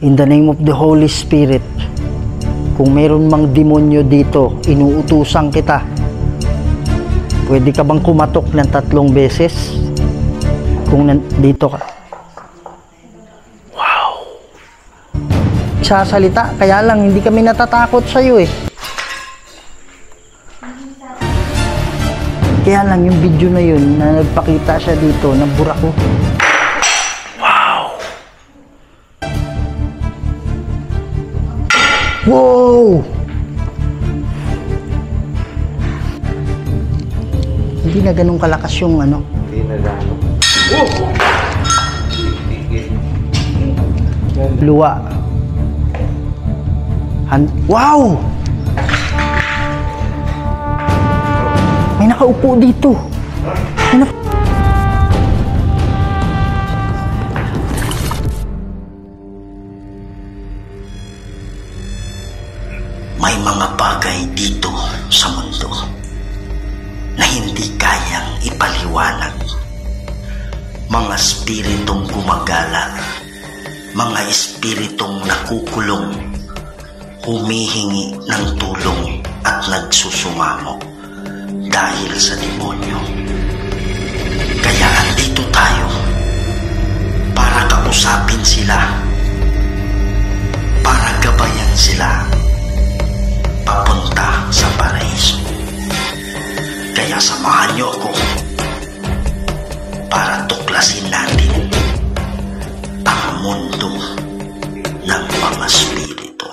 In the name of the Holy Spirit, kung meron mang demonyo dito, inuutusan kita. Pwede ka bang kumatok ng 3 beses? Kung nandito ka. Wow! Sasalita, kaya lang hindi kami natatakot sa'yo eh. Kaya lang yung video na yun na nagpakita siya dito ng burako. Wow! Wow! Hindi na ganun kalakas yung ano. Hindi na ganun. Luwa. Wow! May nakaupo dito. May mga bagay dito sa mundo na hindi kayang ipaliwanag. Mga espiritong gumagala, mga espiritong nakukulong, humihingi ng tulong at nagsusumamo dahil sa demonyo. Kaya andito tayo para kausapin sila, para gabayan sila papunta sa paraiso. Kaya samahan niyo ako para tuklasin natin ang mundo ng mga spirito.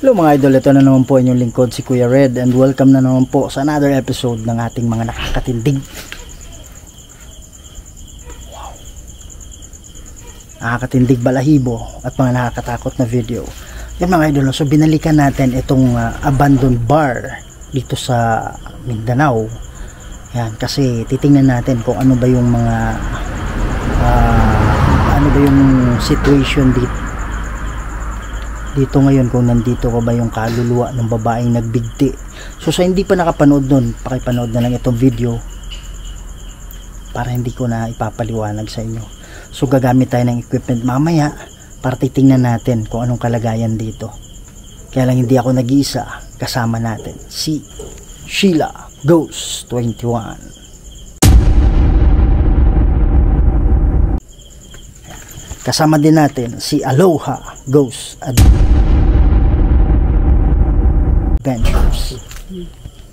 Hello mga idol, ito na naman po inyong lingkod si Kuya Red, and welcome na naman po sa another episode ng ating mga nakakatindig, nakakatindig balahibo at mga nakakatakot na video. Yan mga idol, so binalikan natin itong abandoned bar dito sa Mindanao. Yan, kasi titingnan natin kung ano ba yung mga ano ba yung situation dito ngayon, kung nandito ko ba yung kaluluwa ng babaeng nagbigti. So sa hindi pa nakapanood nun, pakipanood na lang itong video para hindi ko na ipapaliwanag sa inyo. So gagamit tayo ng equipment mamaya para titingnan natin kung anong kalagayan dito. Kaya lang hindi ako nag-iisa, kasama natin si Sheila Ghost 21. Kasama din natin si Aloha Ghost Adventures.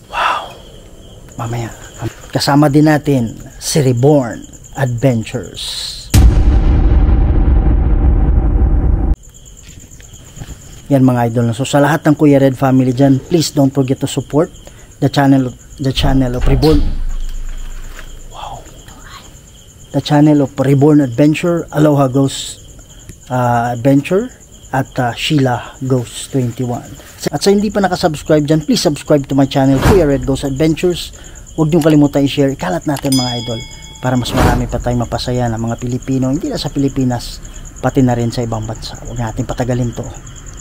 Wow! Mamaya. Kasama din natin si Reborn Adventures. Yan mga idol. So sa lahat ng Kuya Red family dyan, please don't forget to support the channel of Reborn. Wow. The channel of Reborn Adventure, Aloha Ghost Adventure, at Sheila Ghost 21. At sa hindi pa nakasubscribe dyan, please subscribe to my channel, Kuya Red Ghost Adventures. Huwag niyong kalimutan i-share. Ikalat natin mga idol para mas marami pa tayong mapasaya ng mga Pilipino, hindi na sa Pilipinas, pati na rin sa ibang bansa. Huwag natin patagalin to.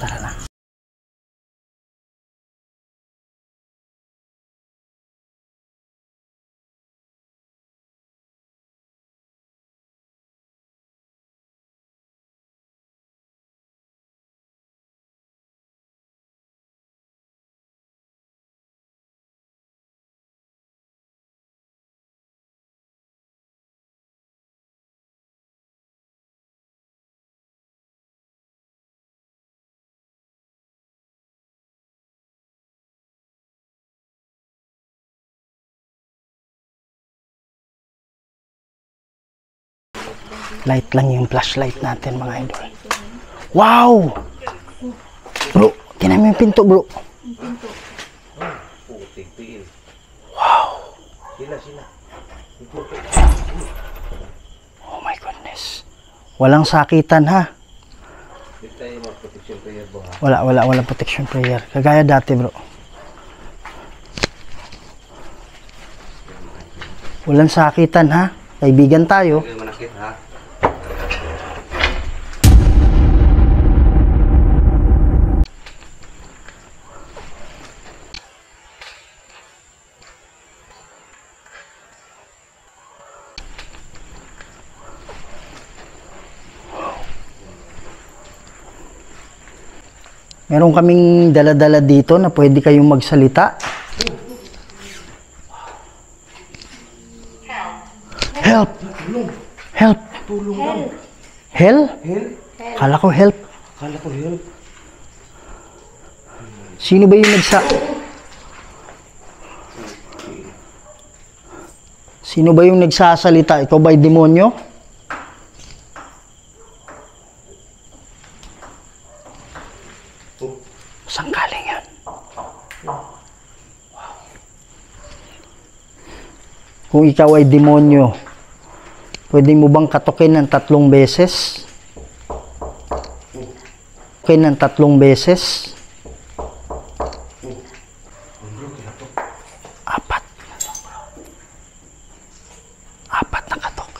Tara na. Light lang yung flashlight natin mga idol. Wow! Bro, tinan mo yung pinto bro. Wow! Oh my goodness. Walang sakitan ha. Walang protection prayer. Kagaya dati bro. Walang sakitan ha. Kaibigan tayo. Meron kaming dala-dala dito na pwede kayong magsalita. Help! Help! Tulong lang. Help? Help? Kala ko help. Kala ko help. Sino ba yung Sino ba yung nagsasalita? Ikaw ba'y demonyo? Saan galing yan? Kung ikaw ay demonyo, pwede mo bang katukin ng 3 beses? Okay, ng 3 beses? 4 na katok.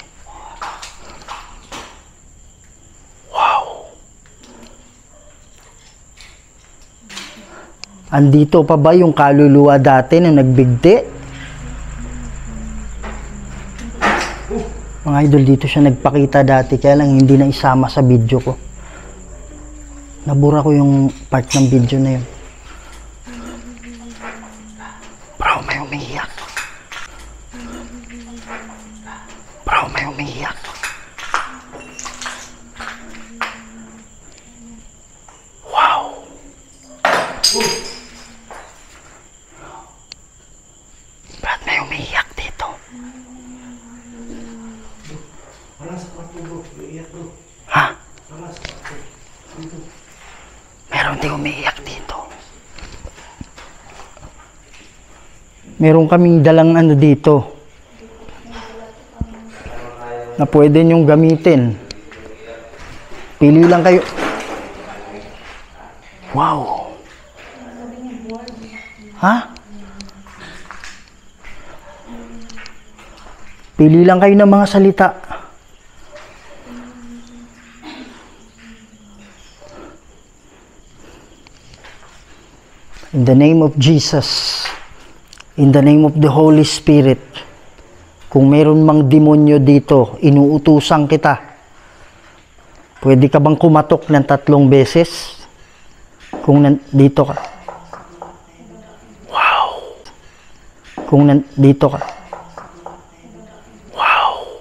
Wow! Andito pa ba yung kaluluwa dati na nagbigti? Mga idol, dito siya nagpakita dati, kaya lang hindi na isama sa video ko. Nabura ko yung part ng video na yun. Bro, may umiiyak. Bro, may umiiyak. Wow! Brad, may umiiyak dito. Wala sa kwarto bro. Iiyak bro. Ha? Wala sa kwarto. Dito. Meron din umiiyak dito. Meron kaming dalang ano dito na pwede nyong gamitin. Pili lang kayo. Wow! Ha? Pili lang kayo ng mga salita. In the name of Jesus, in the name of the Holy Spirit, kung meron mang demonyo dito, inuutusan kita. Pwede ka bang kumatok ng 3 beses? Kung nandito ka. Wow! Kung nandito ka. Wow!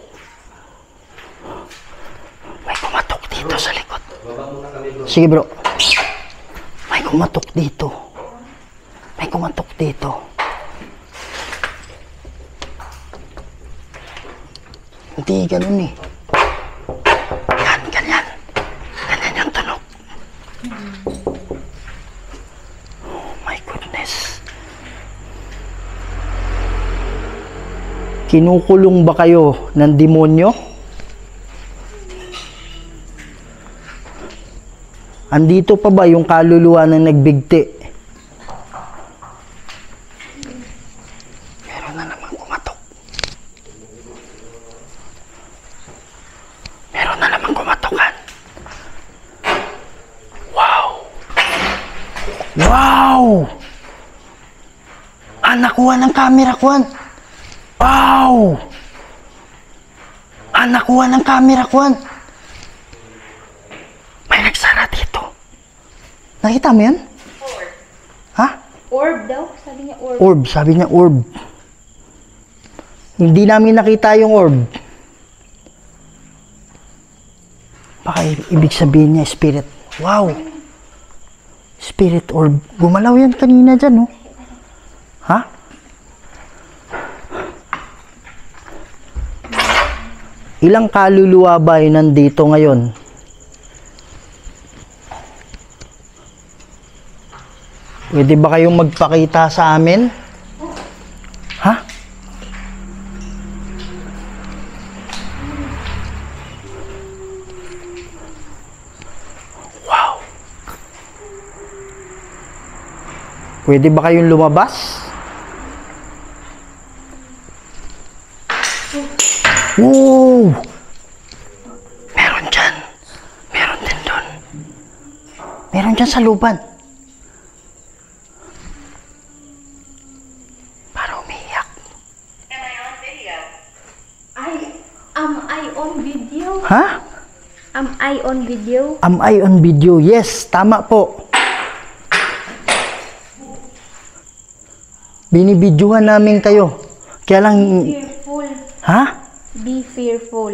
May kumatok dito sa likod. Sige bro. May kumatok dito. May kumatok dito. Hindi ganun eh. Yan, ganyan. Ganyan yung tunog. Oh my goodness. Kinukulong ba kayo ng demonyo? Andito pa ba yung kaluluwa na nagbigti? Meron na naman kumatok. Meron na naman kumatokan. Wow! Wow! Nakuha ng camera, Kwan. Wow! Nakuha ng camera, Kwan. May nagsara dito. Nakita mo yan? Orb. Ha? Orb daw. Sabi niya orb. Orb. Sabi niya orb. Hindi namin nakita yung orb. Baka ibig sabihin niya spirit. Wow! Spirit orb. Gumalaw yan kanina dyan, oh. Ha? Ilang kaluluwa ba yung nandito ngayon? Pwede ba kayong magpakita sa amin? Ha? Wow! Pwede ba kayong lumabas? Wow! Meron dyan. Meron din doon. Meron dyan sa luban. Para umiiyak. Am I on video? Ha? Am I on video? Am I on video? Yes, tama po. Binibidyohan namin kayo. Kaya lang, Fearful. ha? Be fearful.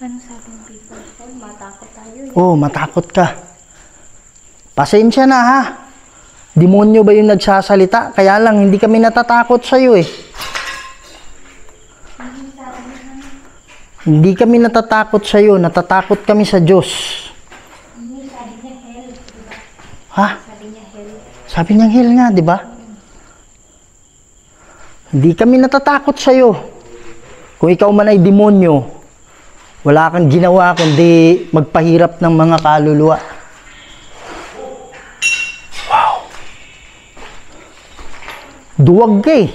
Ano sabi ng be fearful? Matakot tayo. Oh, matakot ka. Pasensya na ha. Demonyo ba yung nagsasalita? Kaya lang, hindi kami natatakot sa'yo eh. Hindi kami natatakot sa'yo. Natatakot kami sa Diyos. Hindi, sabi niya hell. Diba? Ha? Sabi niya hell. Sabi niyang hell nga, di ba? Hindi kami natatakot sa'yo. Kung ikaw man ay demonyo, wala kang ginawa kundi magpahirap ng mga kaluluwa. Wow! Duwag ka eh.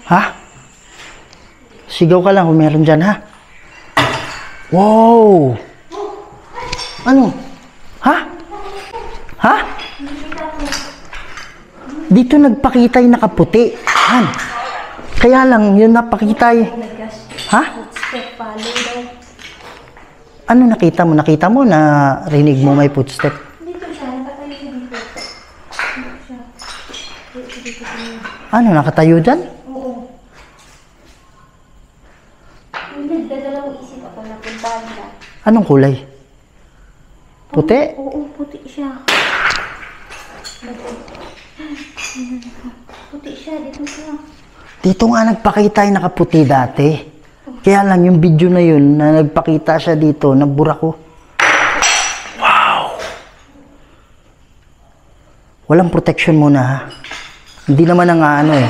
Ha? Sigaw ka lang kung meron dyan, ha? Wow! Ano? Ha? Ha? Dito nagpakita yung nakaputi. Han. Kaya lang, yun napakita yung... Ha? Footstep follow daw. Ano nakita mo? Nakita mo na rinig mo may footstep? Dito siya, nakatayo siya dito. Dito siya. Dito siya. Ano, nakatayo dyan? Oo. Hindi, dadalawang isip ako na puntahan siya. Anong kulay? Puti? Oo, puti siya. Puti siya, dito siya. Dito nga nagpakita yung nakaputi dati. Kaya lang yung video na yun na nagpakita siya dito, nabura ko. Wow! Walang protection muna ha. Hindi naman ang ano eh.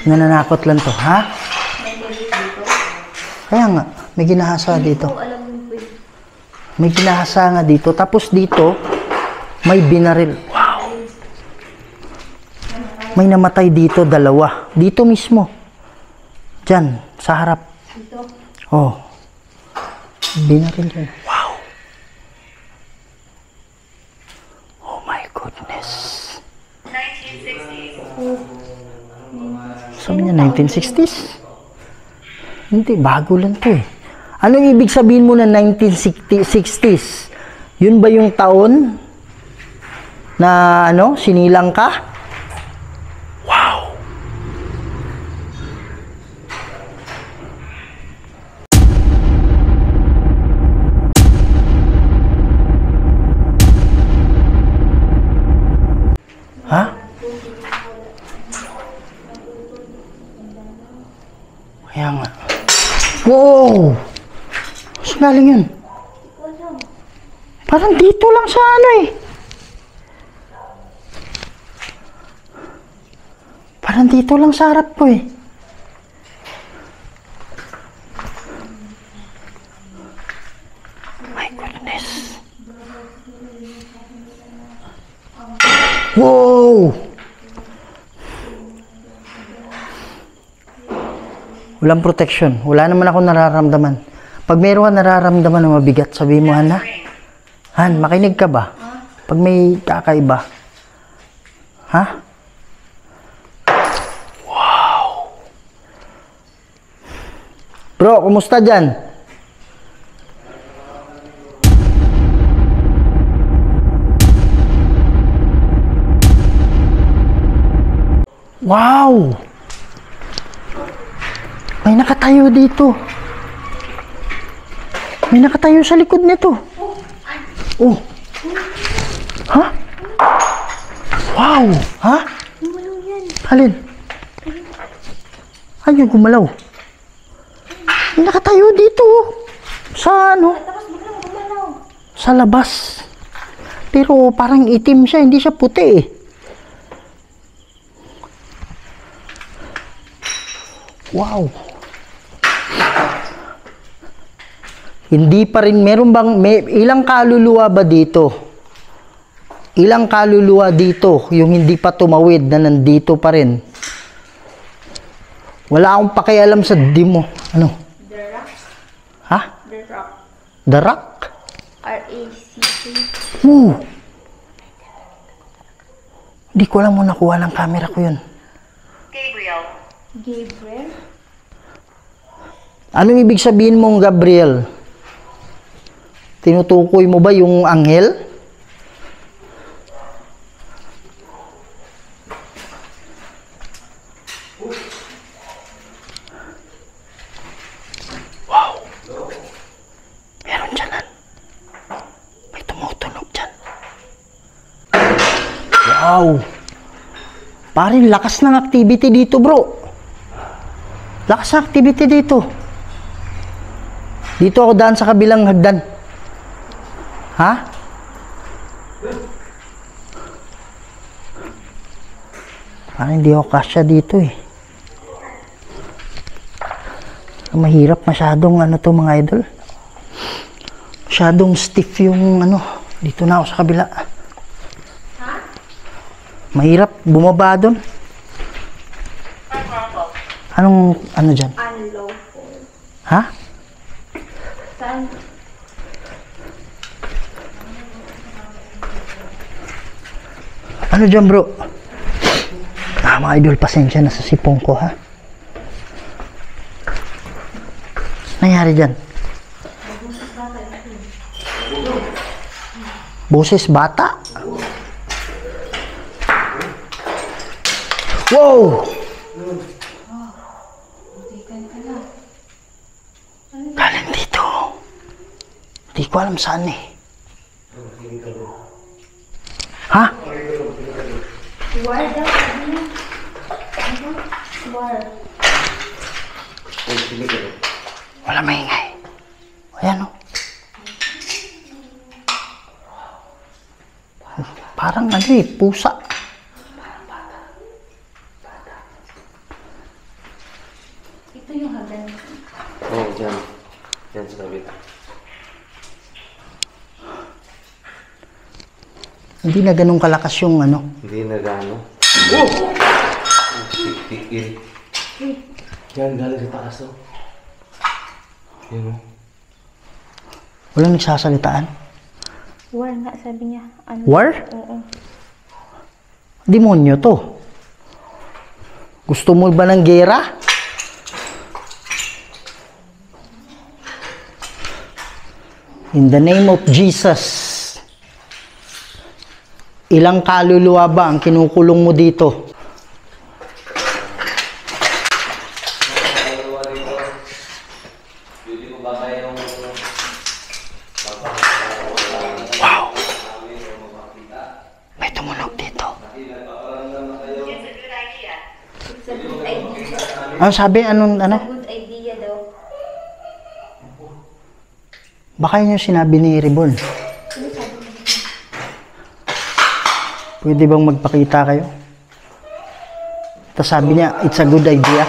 Nananakot lang to, ha? Kaya nga, may ginahasa dito. Alam mo po yun. May ginahasa nga dito. Tapos dito, may binaril. Wow! May namatay dito, dalawa. Dito mismo. Diyan, sa harap. Dito. Oh. Binaril yun. Wow! Oh my goodness. 1960s. Sabi niya, 1960s? Hindi, bago lang to eh. Anong ibig sabihin mo na 1960s? Yun ba yung taon na ano, sinilang ka? Wow! Ha? Kaya nga. Wow! Saan galing yun? Parang dito lang sa ano eh. Parang dito lang sa harap ko eh. My goodness. Wow! Walang protection. Wala naman ako nararamdaman. Pag mayroon ka nararamdaman na mabigat, sabihin mo, Han, ha? Han, makinig ka ba? Pag may kakaiba. Ha? Wow! Bro, kumusta dyan? Wow! May nakatayo dito. May nakatayo sa likod nito. Oh. Ha? Wow! Ha? Gumalaw yan. Alin? Ayun, gumalaw. May nakatayo dito. Sa ano? Tapos biglang gumalaw. Sa labas. Pero parang itim siya, hindi siya puti eh. Wow. Hindi pa rin, meron bang, ilang kaluluwa ba dito? Ilang kaluluwa dito, yung hindi pa tumawid na nandito pa rin? Wala akong pakialam sa demo. Ano? The Rock. Ha? The Rock. The Rock? R-A-C-K. Ooh. Hindi ko alam mo nakuha ng camera ko yun. Gabriel. Gabriel. Anong ibig sabihin mong Gabriel? Tinutukoy mo ba yung anghel? Wow. Meron dyan. May tumutunog dyan. Wow. Pare, lakas ng activity dito, bro. Lakas ng activity dito. Dito ako daan sa kabilang hagdan. Ha? Parang hindi ako kasya dito eh. Mahirap masyadong ano to mga idol. Masyadong stiff yung ano. Dito na ako sa kabila. Mahirap bumaba doon. Anong ano dyan? Unlawful. Ha? Saan? Ano dyan bro? Mga idol, pasensya na sa sipong ko ha. Nangyari dyan? Boses bata? Wow! Galing dito. Hindi ko alam saan eh. Ha? War daw. War. Wala maingay. Ayan o. Parang ano eh, pusa. Ito yung hagdan. Oo, dyan. Dyan sa tabi. Hindi na ganun kalakas yung ano. Hindi na gano. Oh! Tikil. Yan, galing sa taas o. Yan o. Walang nagsasalitaan. War nga sabi niya. Ano? War? Oo. Demonyo to. Gusto mo ba ng gera? In the name of Jesus. Ilang kaluluwa ba ang kinukulong mo dito? Wow! May tumunog dito. It's a good idea. Ano sabi? Anong ano? Good idea daw. Baka yun yung sinabi ni Reborn. Pwede bang magpakita kayo? Tapos sabi niya, it's a good idea.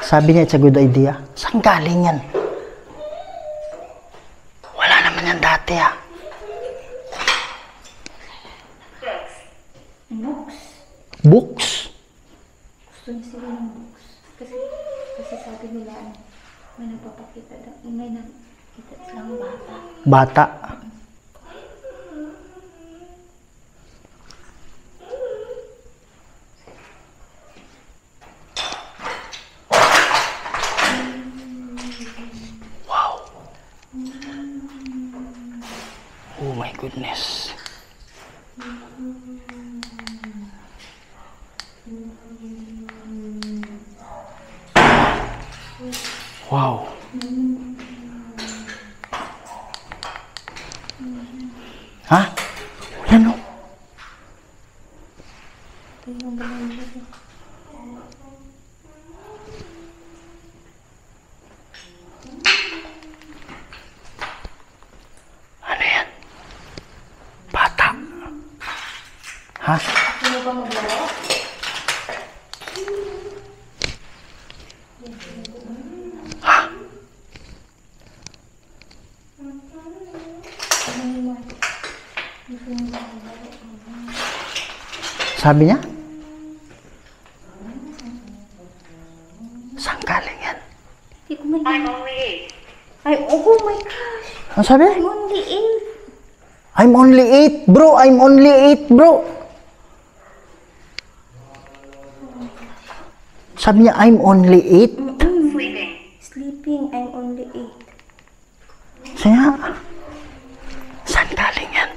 Sabi niya, it's a good idea. Saan galing yan? Wala naman yan dati ah. Books. Books? Gusto niya sila ng books. Kasi sabi nila, may nagpapakita daw. May nakita silang bata. Bata. Oh my goodness. Wow. Ha? Yan o. Ano yan? Bata. Ha? Sino ba maglaro? Sabi niya? Saan galing yan? Hindi ko may... Ay, oh my gosh! Ano sabi? I'm only 8. I'm only 8, bro. I'm only 8, bro. Sabi niya, I'm only 8. Sleeping. I'm only 8. Kaya, saan galing yan?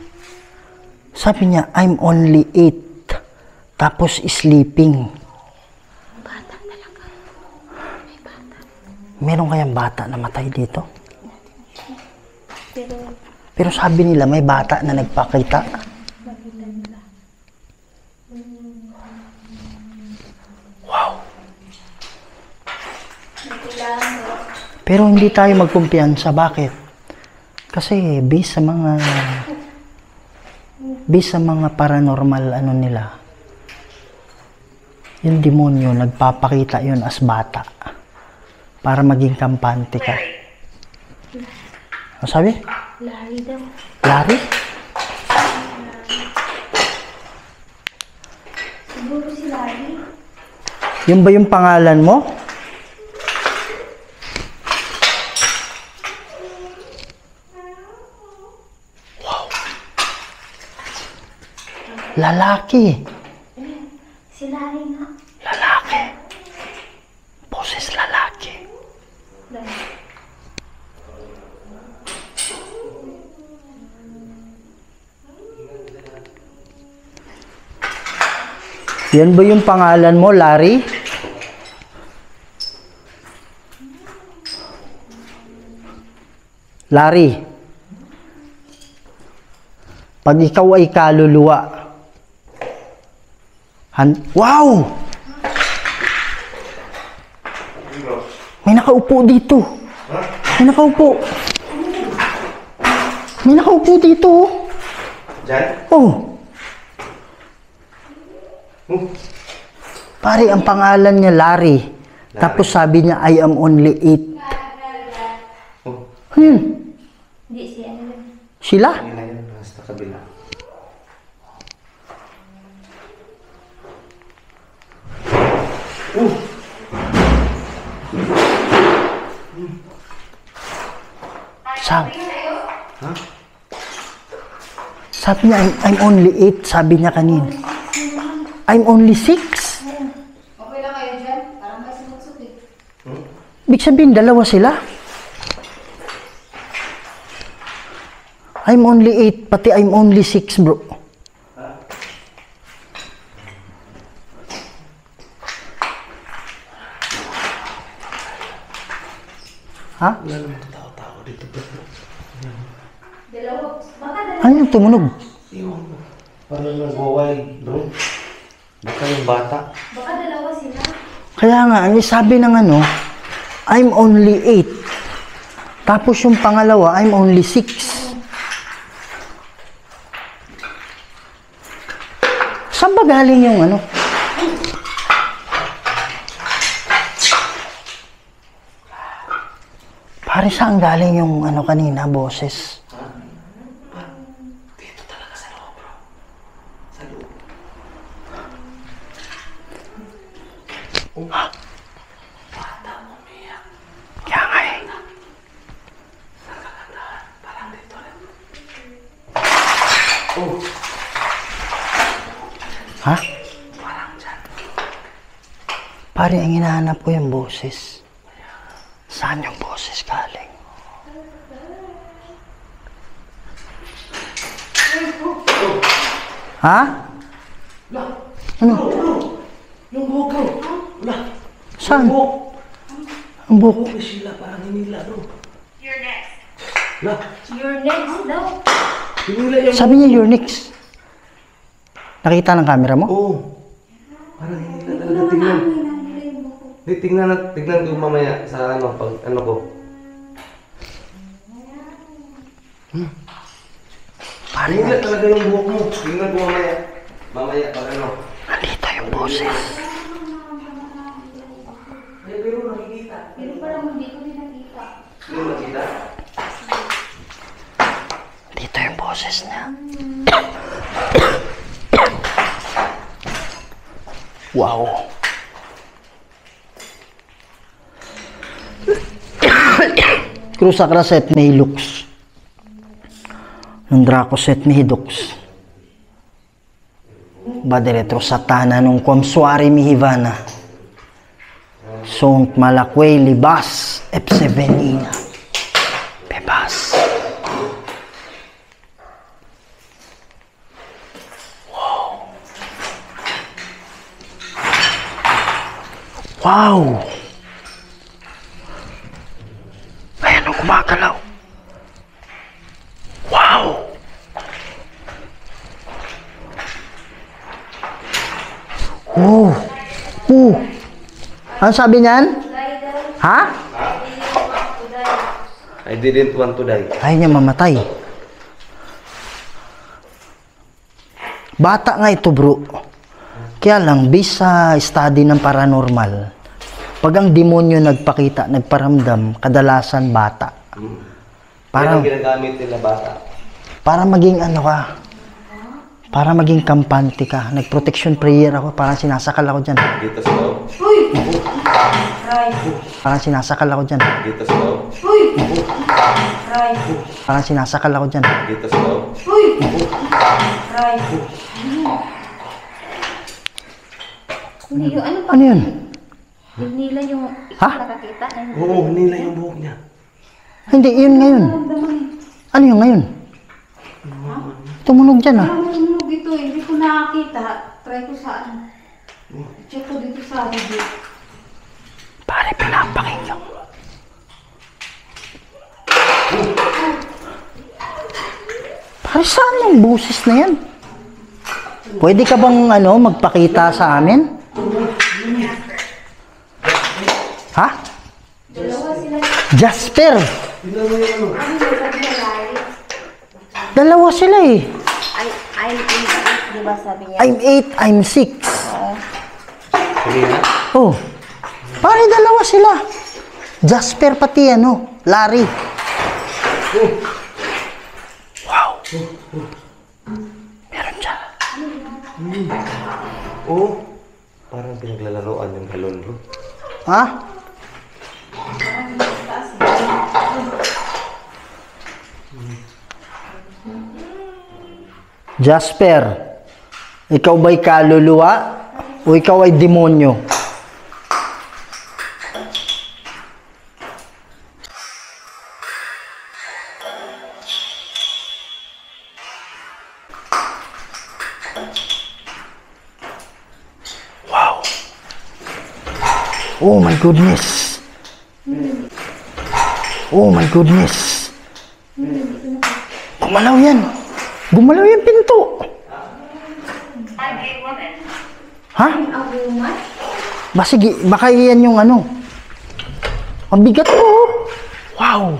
Sabi niya, I'm only 8. Tapos sleeping. Bata talaga. May bata. Meron kayang bata na matay dito? Pero, Pero sabi nila may bata na nagpakita. nakita nila. Wow. Nakilaan mo. Pero hindi tayo magkumpiyansa. Bakit? Kasi based sa mga paranormal ano nila, yung demonyo, nagpapakita yun as bata para maging kampante ka. Ano sabi? Larry daw. Larry? Siguro si Larry. Yun ba yung pangalan mo? Lalaki. Si Larry nga. Lalaki. Boses lalaki. Larry. Yan ba yung pangalan mo, Larry? Larry. Pag ikaw ay kaluluwa, wow! May nakaupo dito. May nakaupo. May nakaupo dito. Diyan? Oh. Pare, ang pangalan niya Larry. Tapos sabi niya, I am only 8. Oh. Ayun. Hindi si ano lang. Sila? Ayun na yun. Nasa kabila. Sabi. Sabi niya, I'm only 8. Sabi niya kanina. I'm only 6. Okay lang kayo dyan? Parang may sumuksok eh. Ibig sabihin, dalawa sila. I'm only 8, pati I'm only 6, bro. Ha? Wala naman tao-tao dito, bro. Dalawa. Baka dalawa. Ano yung tumunog? Iwan mo. Parang nag-waway, bro. Baka yung bata. Baka dalawa sila. Kaya nga, ang sabi ng ano, I'm only 8. Tapos yung pangalawa, I'm only 6. Saan ba galing yung ano? Pare, saan galing yung ano kanina, boses? Dito talaga sa loob, bro. Sa loob. Bata mo, Mia. Kaya nga eh. Parang dito rin. Ha? Parang dyan. Pare, ang hinahanap ko yung boses. Saan yung boses galing? Ha? Ano? Yung buhok, bro. Wala. Saan? Buhok. Ang buhok. Buhok ni Sheila, parang hinila, bro. You're next. Wala. Your next daw. Hinila yung... Sabi niya, you're next. Nakita ng camera mo? Oo. Parang hinila talaga. Tingnan. Di, tignan ko mamaya sa ano, pag ano ko. Hinila talaga yung buhok mo. Tingnan ko mamaya. Mamaya pag ano. Nandito yung boses. Pero nakikita. Pero parang hindi ko din nakita. Hindi nakita? Dito yung boses niya. Wow. Cruzakra set ni Hilux. Nung Draco set ni Hidux. Badiretro Satana nung Komsuari mi Hivana. Sont Malakway Libas F7 Ina. Bebas. Wow! Ayan o, gumagalaw. Wow! Oh! Oh! Ano sabi niyan? Ha? I didn't want to die. Ayaw niya mamatay. Bata nga ito, bro. Kaya lang, based sa study ng paranormal, pag ang demonyo nagpakita, nagparamdam, kadalasan bata. Parang Parang, ginagamit nila bata. para maging ano ka, para maging kampante ka. Nag-protection prayer ako, parang sinasakal ako dyan. Dito sa loob. Parang sinasakal ako dyan. Dito sa loob. Parang sinasakal ako dyan. Dito sa loob. Hindi, yung ano pa? Ano yun? Yung nila yung Ha? nakakita. Oo, nila yung buhok niya. Hindi, yun ngayon. Ano yung ngayon? Tumunog dyan ah. Tumunog ito eh. Hindi ko nakakita. Try ko sa ano. Check ko dito sa video. Pare, pinapakinggan mo. Pare, saan yung busis na yan? Pwede ka bang ano, magpakita sa amin? Ha? Jasper! Dalawa sila eh. I'm in, di ba sabi niya? I'm 8, I'm 6. Hindi na. Oh. Pare, dalawa sila. Jasper pati ano, Larry. Wow. Meron siya. Oo. Parang pinaglalaroan yung galon, bro. Ha? Jasper, ikaw ba'y kaluluwa o ikaw ay demonyo? Wow. Oh my goodness. Oh my goodness. Gumalaw yan. Gumalaw yung pinto. Ha? Ba, sige, baka yan yung ano. Ang bigat ko. Wow.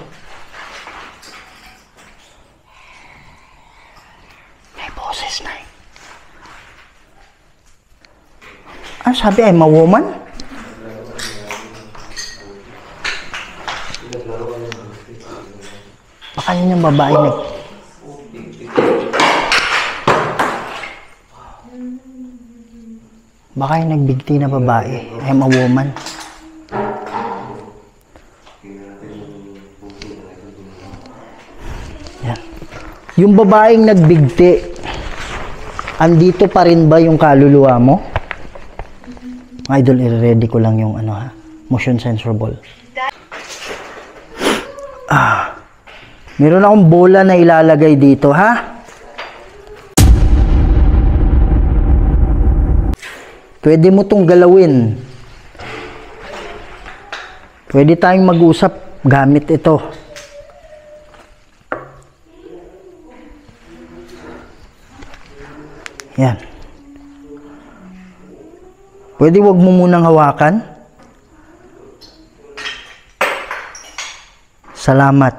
May boses na eh. Ano sabi? I'm a woman? Baka yun yung babae na... Baka yung nagbigti na babae. I'm a woman. Yan. Yung babaeng nagbigti, andito pa rin ba yung kaluluwa mo? Idol, i-ready ko lang yung ano ha. Motion sensor ball. Meron akong bola na ilalagay dito ha. Pwede mo tong galawin. Pwede tayong mag-usap gamit ito. Yan. Pwede wag mo munang hawakan. Salamat.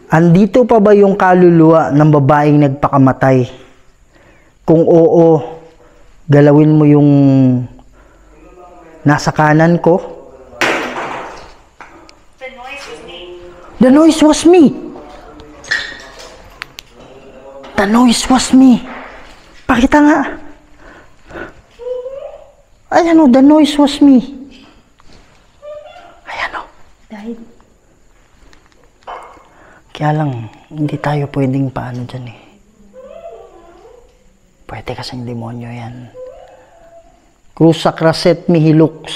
Andito pa ba yung kaluluwa ng babaeng nagpakamatay? Kung oo, galawin mo yung nasa kanan ko. The noise was me. The noise was me. Pakita nga. Ayan o, the noise was me. Ayan o. Dahil, Kaya lang, hindi tayo pwedeng paano dyan eh. Pwede kasing demonyo yan. Cruz sacraset mihi lux.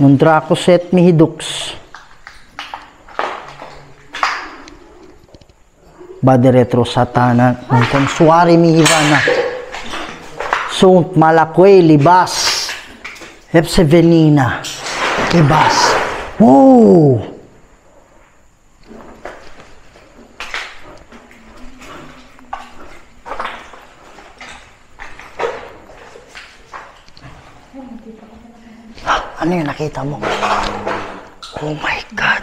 Non dracoset mihi dux. Bade retro satana. Non consuare mihi vana. Sunt, Malakway, Libas, Epsevenina, Libas. Wow! Ano yung nakita mo? Oh my God!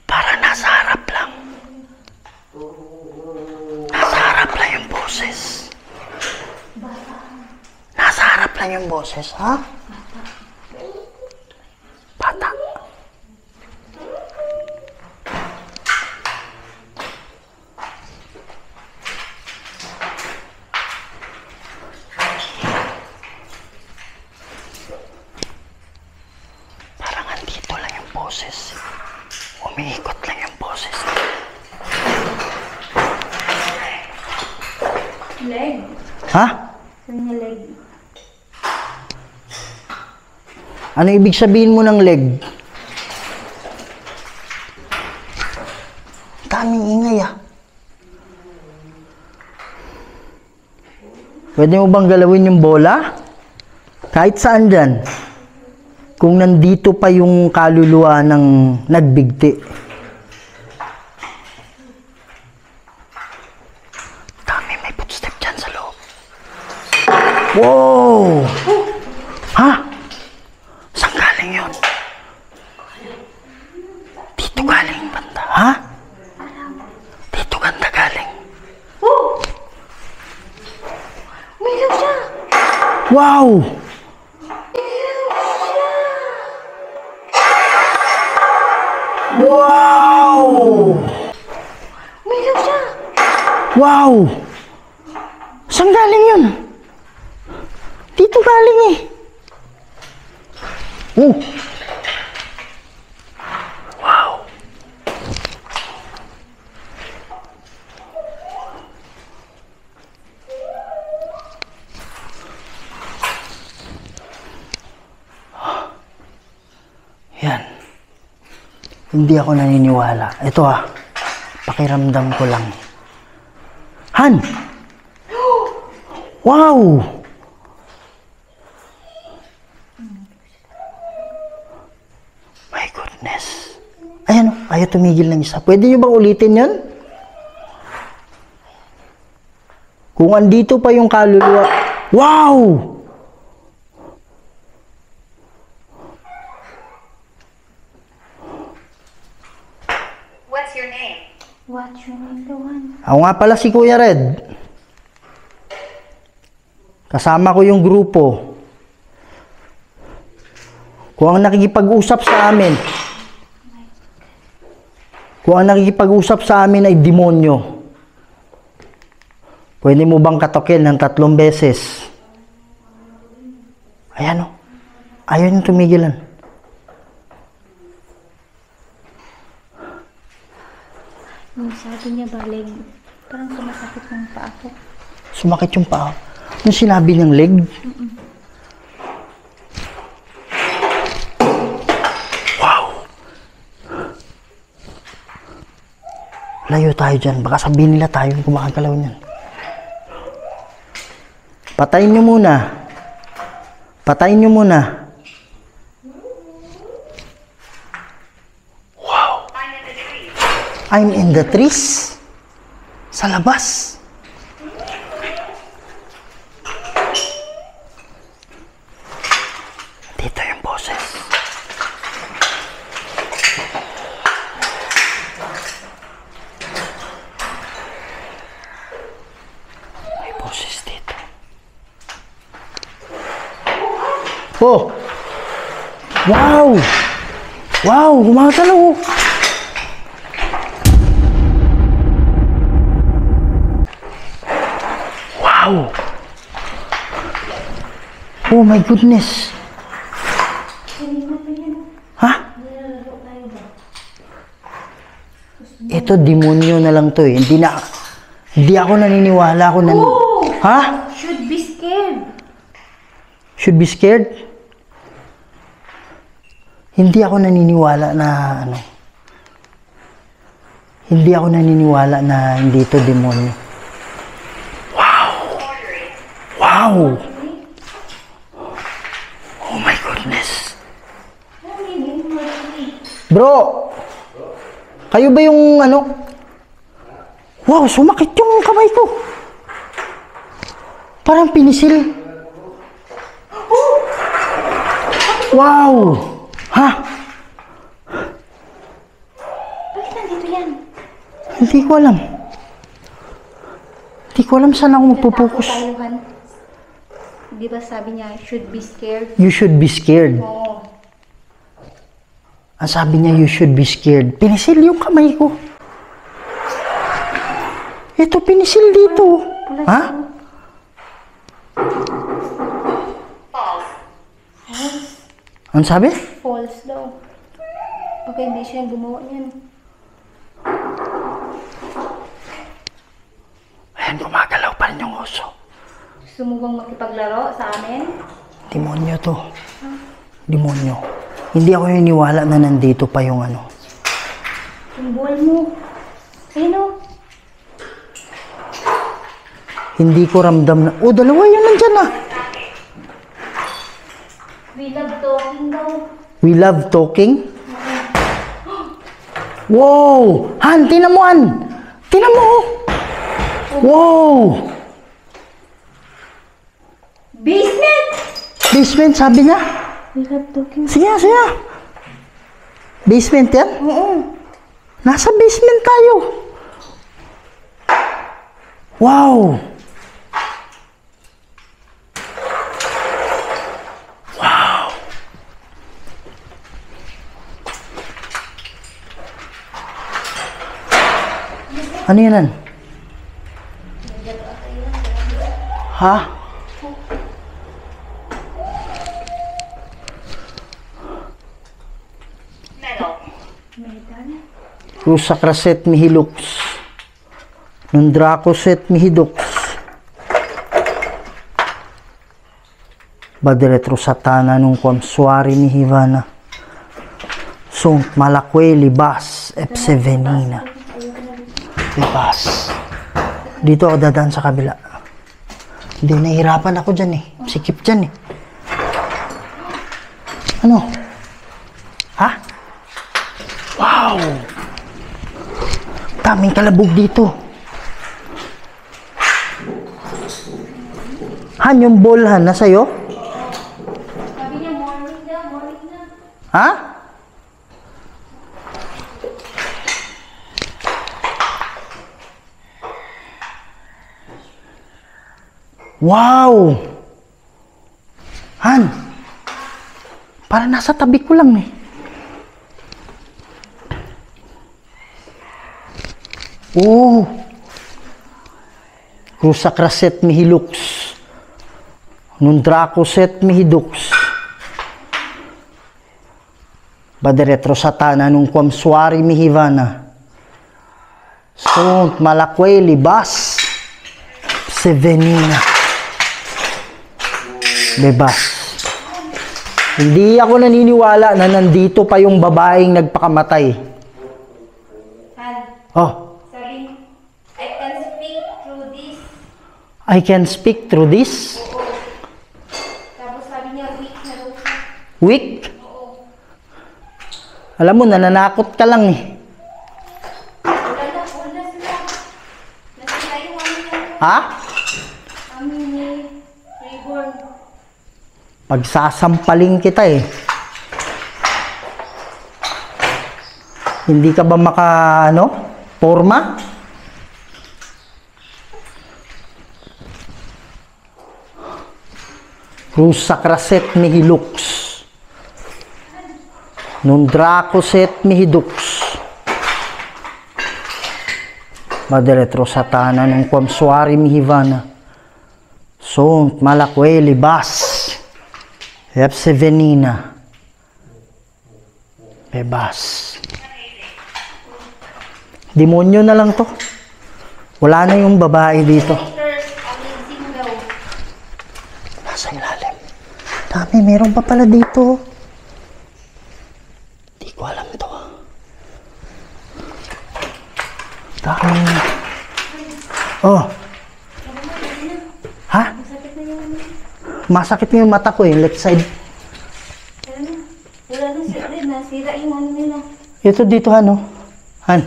Para nasa harap lang. Nasa harap lang yung boses. Nasa harap lang yung boses, ha? Bata. Parang andito lang yung boses. Umiikot lang yung boses. Leg. Ha? Sabi niya leg. Ano ibig sabihin mo ng leg? Daming ingay, ah. Pwede mo bang galawin yung bola? Kahit saan dyan. Kung nandito pa yung kaluluwa ng nagbigti. Dami, may footstep dyan sa loob. Wow! Ha? Saan galing yun? Dito galing banda, ha? Dito ganda galing. Umilaw siya! Wow! Wow! Umilaw siya! Wow! Saan galing yun? Dito galing eh. Oh! Wow! Yan. Hindi ako naniniwala. Ito pakiramdam ko lang. Han! Wow! My goodness. Ayan, ayaw tumigil ng isa. Pwede nyo bang ulitin yun? Kung andito pa yung kaluluwa. Wow! What's your name? What's your name, the one? Ako nga pala si Kuya Red. Kasama ko yung grupo. Kung ang nakikipag-usap sa amin ay demonyo, pwede mo bang katokin ng 3 beses? Ayan o. Ayaw niyong tumigilan. Yung sabi niya baling, parang sumasakit ng paa ko. Sumakit yung paa. Yung sinabi niyang leg? Wow! Layo tayo dyan. Baka sabihin nila tayo yung kumakagalaw niyan. Patayin niyo muna. Patayin niyo muna. Wow! I'm in the trees. Sa labas. Dito yung boses. May boses dito. Oh! Wow! Wow! Gumagalaw! Wow! Oh my goodness! Ha? Ito, demonyo na lang to eh. Hindi ako naniniwala ako Ha? Should be scared. Should be scared? Hindi ako naniniwala na Hindi ako naniniwala na hindi ito demonyo. Wow! Oh my goodness. Bro! Kayo ba yung ano? Wow, sumakit yung kamay ko. Parang pinisil. Wow! Ha? Bakit nandito yan? Hindi ko alam. Hindi ko alam saan ako magpupokus. Natakot tayo, Han. Di ba sabi niya, should be scared? You should be scared. Oo. Ang sabi niya, you should be scared. Pinisil yung kamay ko. Ito, pinisil dito. Ha? Ano sabi? False daw. Okay, hindi siya gumawa niyan. Ayan, gumagalaw pa rin yung oso. Gusto mo bang makipaglaro sa amin? Demonyo to. Demonyo. Hindi ako niniwala na nandito pa yung ano. Yung ball mo. Ayun o. Hindi ko ramdam na... Oh, dalawa yun nandyan na. We love talking daw. We love talking? Wow! Han, tinan mo, Han! Tinan mo! Wow! Basement! Basement, sabi niya. We love talking. Sige, sige. Basement yan? Oo. Nasa basement tayo. Wow! Wow! Ano yan, Nan? Ha? Rusa kraset mihilux. Nundrakoset mihidux. Badiretro satana nung kwamsuari mihivana. Sunt malakwe libas epsevenina. Libas. Dito ako dadaan sa kabila. Hindi, nahihirapan ako dyan eh. Sikip dyan eh. Ano? Ha? Wow! Daming kalabog dito. Han, yung ball, Han, nasa'yo? Sabi niya, morning na. Ha? Wow! Han! Para nasa tabi ko lang eh. Oh! Rusa kraset mihilux. Nundrakoset mihidux. Badiretro satana nung kwamsuari mihivana. Sunt malakwe libas. Sevenina. Bebas. Hindi ako naniniwala na nandito pa yung babaeng nagpakamatay. Han, Oh, sabi, I can speak through this. I can speak through this. Tapos sabi niya, weak na daw siya. Weak? Alam mo, nananakot ka lang eh. Wala sila. Nasila yung ano niya. Ha? Kami ni Reborn. Pagsasampaling kita eh. Hindi ka ba forma? Rusa kraset mihilux. Nundrakoset mihidux. Madiretro satana nung kwamsuari mihivana. Sunt malakwe libas. Epsevenina. Bebas. Demonyo na lang to. Wala na yung babae dito. Amazing daw. Nasa ilalim. Dami, meron pa pala dito. Hindi ko alam ito. Dami. Oh. Ha? Masakit yung mata ko, yung left side. Wala na sila. Nasira yung ano nila. Ito dito, ano? Han.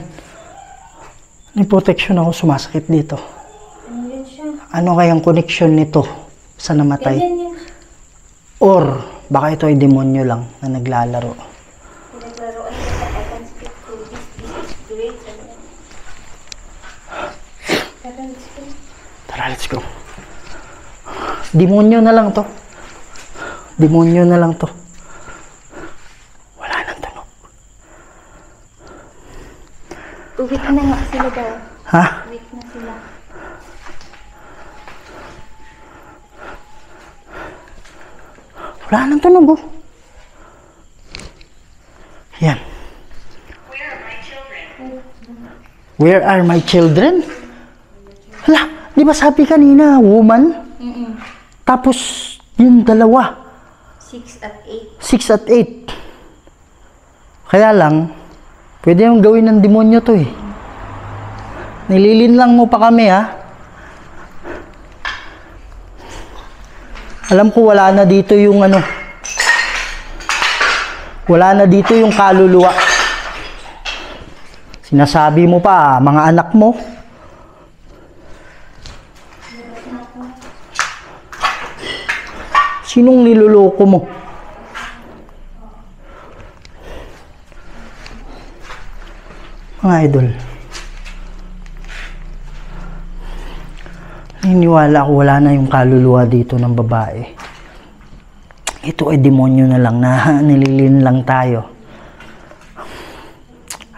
May protection ako, sumasakit dito. Ano yan siya? Ano kayang connection nito sa namatay? Ganyan yan. Or, baka ito ay demonyo lang na naglalaro. Pinaglaruan ko sa I can speak to this is great. Tara, let's go. Tara, let's go. Demonyo na lang to. Demonyo na lang to. Wala nang tunog. Uwit na nga sila daw. Ha? Uwit na sila. Wala nang tunog, oh. Yan. Where are my children? Hala, di ba sabi kanina, woman? Tapos, yung dalawa. 6 at 8. 6 at 8. Kaya lang, pwede yung gawin ng demonyo to eh. Nililin lang mo pa kami, ha? Alam ko wala na dito yung ano. Wala na dito yung kaluluwa. Sinasabi mo pa, mga anak mo. Sinong niloloko mo? Mga idol. Naniniwala ako wala na yung kaluluwa dito ng babae. Ito ay demonyo na lang na nililin lang tayo.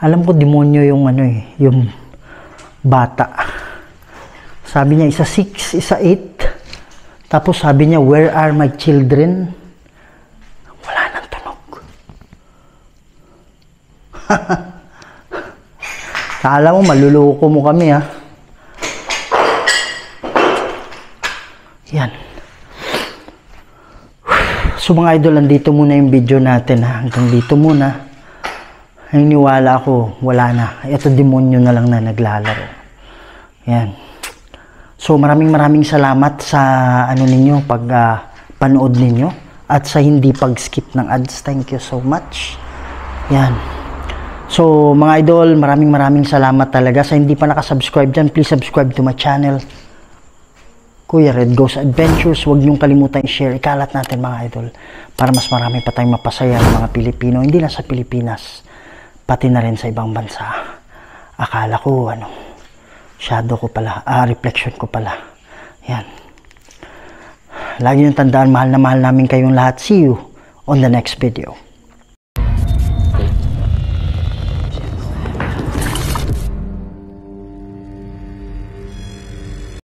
Alam ko demonyo yung ano eh, yung bata. Sabi niya isa 6, isa 8. Tapos sabi niya, where are my children? Wala nang tunog. Kala mo maluloko mo kami, ha? Yan. So mga idol, andito muna yung video natin, ha? Hanggang dito muna. Naniniwala ako, wala na. Ito demonyo na lang na naglalaro. Yan. So maraming salamat sa ano ninyo, pag panood ninyo. At sa hindi pag-skip ng ads. Thank you so much. Yan. So mga idol, maraming salamat talaga. Sa hindi pa nakasubscribe dyan, please subscribe to my channel. Kuya Red Goes Adventures. Huwag niyong kalimutan i-share. Ikalat natin mga idol. Para mas marami pa tayong mapasaya ng mga Pilipino. Hindi lang sa Pilipinas. Pati na rin sa ibang bansa. Akala ko ano, shadow ko pala. Reflection ko pala. Yan. Lagi niyong tandaan, mahal na mahal namin kayong lahat. See you on the next video.